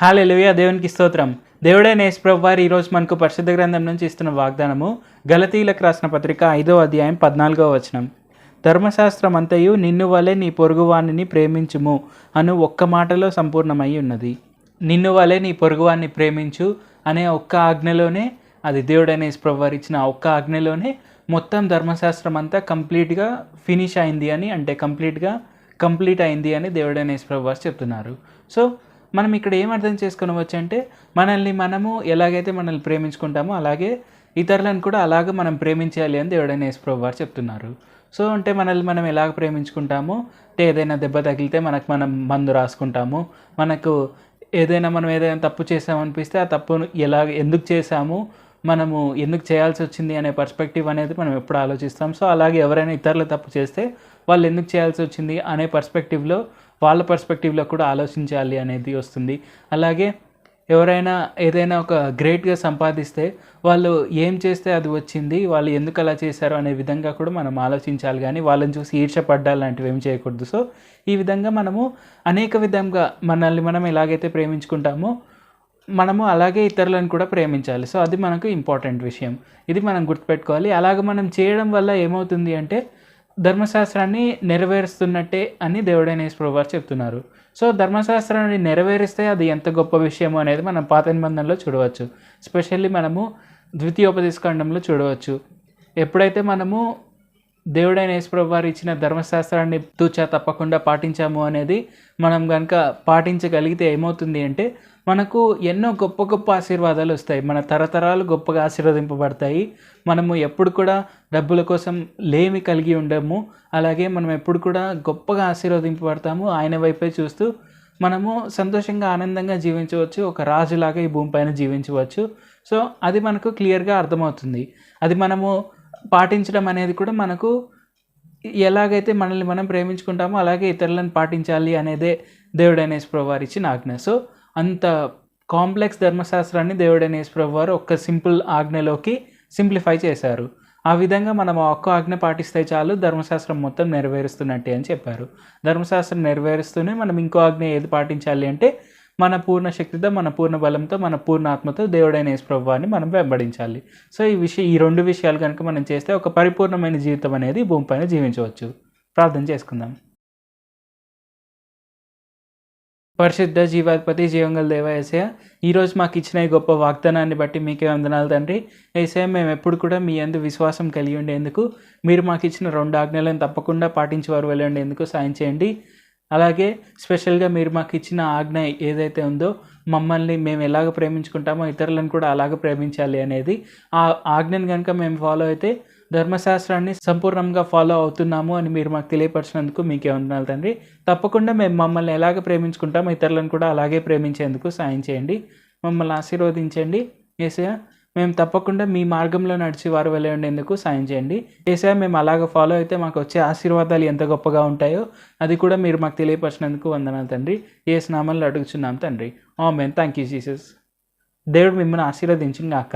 హల్లెలూయా, దేవునికి స్తోత్రం. దేవుడైన యేసు ప్రభువారు ఈరోజు మనకు పరిశుద్ధ గ్రంథం నుంచి ఇస్తున్న వాగ్దానము గలతీయులకు రాసిన పత్రిక 5వ అధ్యాయం 14వ వచనం. ధర్మశాస్త్రం అంతయు నిన్ను వలె నీ పొరుగువానిని ప్రేమించుము అను ఒక్క మాటలో సంపూర్ణమై ఉన్నది. నిన్ను వలె నీ పొరుగువాన్ని ప్రేమించు అనే ఒక్క ఆజ్ఞలోనే, అది దేవుడైన యేసు ప్రభువారు ఇచ్చిన ఒక్క ఆజ్ఞలోనే మొత్తం ధర్మశాస్త్రం అంతా కంప్లీట్గా ఫినిష్ అయింది అని, అంటే కంప్లీట్ అయింది అని దేవుడైన యేసు ప్రభువారు చెప్తున్నారు. సో మనం ఇక్కడ ఏం అర్థం చేసుకోవచ్చు అంటే, మనము ఎలాగైతే మనల్ని ప్రేమించుకుంటామో అలాగే ఇతరులను కూడా అలాగే మనం ప్రేమించాలి అని దేవుడైన యేసు ప్రభువారు చెప్తున్నారు. సో అంటే మనల్ని మనం ఎలాగ ప్రేమించుకుంటామో, అంటే ఏదైనా దెబ్బ తగిలితే మనం మందు రాసుకుంటాము. మనం ఏదైనా తప్పు చేసామనిపిస్తే ఆ తప్పును ఎందుకు చేసాము, మనము ఎందుకు చేయాల్సి వచ్చింది అనే పర్స్పెక్టివ్ అనేది మనం ఎప్పుడు ఆలోచిస్తాం. సో అలాగే ఎవరైనా ఇతరులు తప్పు చేస్తే వాళ్ళు ఎందుకు చేయాల్సి వచ్చింది అనే వాళ్ళ పర్స్పెక్టివ్లో కూడా ఆలోచించాలి అనేది వస్తుంది. అలాగే ఎవరైనా ఏదైనా ఒక గ్రేట్గా సంపాదిస్తే వాళ్ళు ఏం చేస్తే అది వచ్చింది, వాళ్ళు ఎందుకు అలా చేశారు అనే విధంగా కూడా మనం ఆలోచించాలి, కానీ వాళ్ళని చూసి ఈర్ష్యపడ్డాలి లాంటివి ఏం చేయకూడదు. సో ఈ విధంగా మనము అనేక విధంగా మనల్ని మనం ఎలాగైతే ప్రేమించుకుంటామో మనము అలాగే ఇతరులను కూడా ప్రేమించాలి. సో అది మనకు ఇంపార్టెంట్ విషయం. ఇది మనం గుర్తుపెట్టుకోవాలి. అలాగ మనం చేయడం వల్ల ఏమవుతుంది అంటే ధర్మశాస్త్రాన్ని నెరవేరుస్తున్నట్టే అని దేవుడైన యేసు ప్రభువారు చెప్తున్నారు. సో ధర్మశాస్త్రాన్ని నెరవేరిస్తే అది ఎంత గొప్ప విషయమో అనేది మనం పాత నిబంధనలో చూడవచ్చు. ఎస్పెషల్లీ మనము ద్వితీయోపదేశకాండంలో చూడవచ్చు. ఎప్పుడైతే మనము దేవుడైన యేసు ప్రభువారు ఇచ్చిన ధర్మశాస్త్రాన్ని తూచా తప్పకుండా పాటించాము అనేది మనం కనుక పాటించగలిగితే ఏమవుతుంది అంటే మనకు ఎన్నో గొప్ప గొప్ప ఆశీర్వాదాలు వస్తాయి. మన తరతరాలు గొప్పగా ఆశీర్వదింపబడతాయి. మనము ఎప్పుడు కూడా డబ్బుల కోసం లేమి కలిగి ఉండము. అలాగే మనం ఎప్పుడు కూడా గొప్పగా ఆశీర్వదింపబడతాము. ఆయన వైపే చూస్తూ మనము సంతోషంగా ఆనందంగా జీవించవచ్చు. ఒక రాజులాగా ఈ భూమిపైన జీవించవచ్చు. సో అది మనకు క్లియర్గా అర్థమవుతుంది. అది మనము పాటించడం అనేది కూడా మనకు ఎలాగైతే మనల్ని మనం ప్రేమించుకుంటామో అలాగే ఇతరులను పాటించాలి అనేదే దేవుడైన యేసు ప్రభువారు ఇచ్చిన ఆజ్ఞ. సో అంత కాంప్లెక్స్ ధర్మశాస్త్రాన్ని దేవుడైన యేసు ప్రభువారు ఒక్క సింపుల్ ఆజ్ఞలోకి సింప్లిఫై చేశారు. ఆ విధంగా మనం ఒక్క ఆజ్ఞ పాటిస్తే చాలు, ధర్మశాస్త్రం మొత్తం నెరవేరుస్తున్నట్టే అని చెప్పారు. ధర్మశాస్త్రం నెరవేరుస్తూనే మనం ఇంకో ఆజ్ఞ ఏది పాటించాలి అంటే మన పూర్ణ శక్తితో, మన పూర్ణ బలంతో, మన పూర్ణ ఆత్మతో దేవుడైన యేసు ప్రభువారిని మనం వెంబడించాలి. సో ఈ రెండు విషయాలు కనుక మనం చేస్తే ఒక పరిపూర్ణమైన జీవితం అనేది భూమిపైన జీవించవచ్చు. ప్రార్థన చేసుకుందాం. పరిశుద్ధ జీవాధిపతి జీవంగల దేవ యేసయ్య, ఈరోజు మాకు ఇచ్చిన ఈ గొప్ప వాగ్దానాన్ని బట్టి మీకే వందనాలు తండ్రి. యేసయ్య, మేము ఎప్పుడు కూడా మీ యందు విశ్వాసం కలిగి ఉండేందుకు, మీరు మాకు ఇచ్చిన 2 ఆజ్ఞలను తప్పకుండా పాటించేవారు వెళ్ళేందుకు సాయం చేయండి. అలాగే స్పెషల్గా మీరు మాకు ఇచ్చిన ఆజ్ఞ ఏదైతే ఉందో, మమ్మల్ని మేము ఎలాగ ప్రేమించుకుంటామో ఇతరులను కూడా అలాగ ప్రేమించాలి అనేది, ఆ ఆజ్ఞను కనుక మేము ఫాలో అయితే ధర్మశాస్త్రాన్ని సంపూర్ణంగా ఫాలో అవుతున్నాము అని మీరు మాకు తెలియపరిచినందుకు మీకే వందనాలు తండ్రి. తప్పకుండా మేము మమ్మల్ని ఎలాగ ప్రేమించుకుంటామో ఇతరులను కూడా అలాగే ప్రేమించేందుకు సాయం చేయండి. మమ్మల్ని ఆశీర్వదించండి యేసయ్య. మేము తప్పకుండా మీ మార్గంలో నడిచి వారు వెళ్ళేందుకు సాయం చేయండి యేసయ్య. మేము అలాగ ఫాలో అయితే మాకు వచ్చే ఆశీర్వాదాలు ఎంత గొప్పగా ఉంటాయో అది కూడా మీరు మాకు తెలియపరిచినందుకు వందనాలు తండ్రి. యేసు నామములో అడుగుచున్నాం తండ్రి. ఆమేన్. Thank you Jesus. దేవుడు మిమ్మల్ని ఆశీర్వదించును గాక.